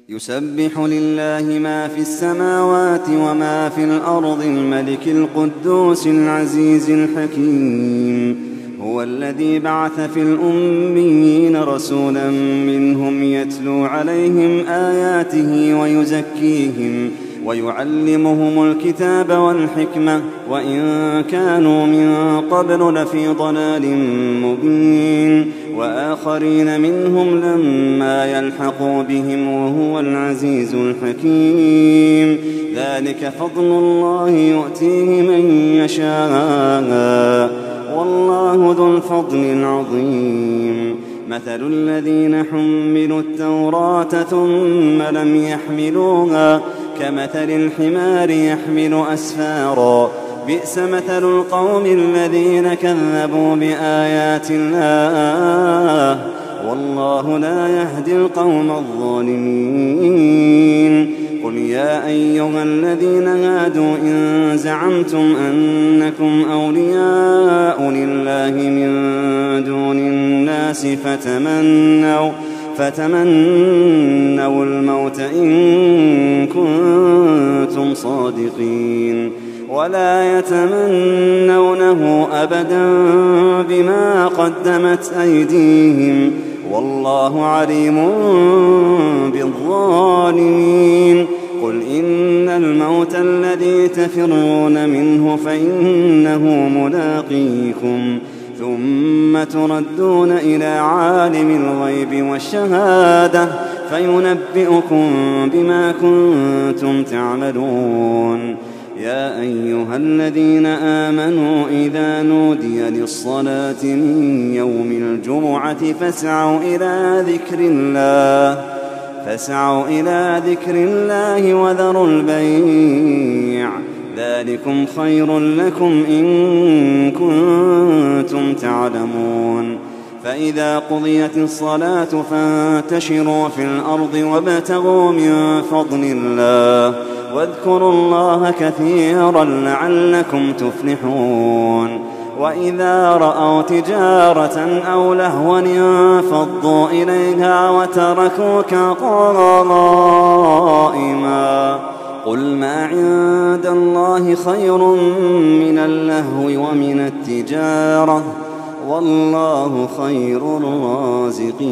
يسبح لله ما في السماوات وما في الأرض الملك القدوس العزيز الحكيم. هو الذي بعث في الأميين رسولا منهم يتلو عليهم آياته ويزكيهم ويعلمهم الكتاب والحكمة وإن كانوا من قبل لفي ضلال مبين، وآخرين منهم لما يلحقوا بهم وهو العزيز الحكيم. ذلك فضل الله يؤتيه من يشاء والله ذو الفضل العظيم. مثل الذين حملوا التوراة ثم لم يحملوها كمثل الحمار يحمل أسفارا، بئس مثل القوم الذين كذبوا بآيات الله والله لا يهدي القوم الظالمين. قل يا أيها الذين هادوا إن زعمتم أنكم أولياء لله من دون الناس فتمنوا الموت إن كنتم صادقين ولا يتمنونه أبدا بما قدمت أيديهم والله عليم بالظالمين. قل إن الموت الذي تفرون منه فإنه ملاقيكم ثم تردون إلى عالم الغيب والشهادة فينبئكم بما كنتم تعملون. يا أيها الذين آمنوا إذا نودي للصلاة من يوم الجمعة فاسعوا إلى ذكر الله وذروا البيع، ذلكم خير لكم إن كنتم تعلمون. فإذا قضيت الصلاة فانتشروا في الأرض وابتغوا من فضل الله واذكروا الله كثيرا لعلكم تفلحون. وإذا رأوا تجارة أو لهوا انفضوا إليها وتركوك قائما. قل ما عند الله خير من اللهو ومن التجارة والله خير الرازقين.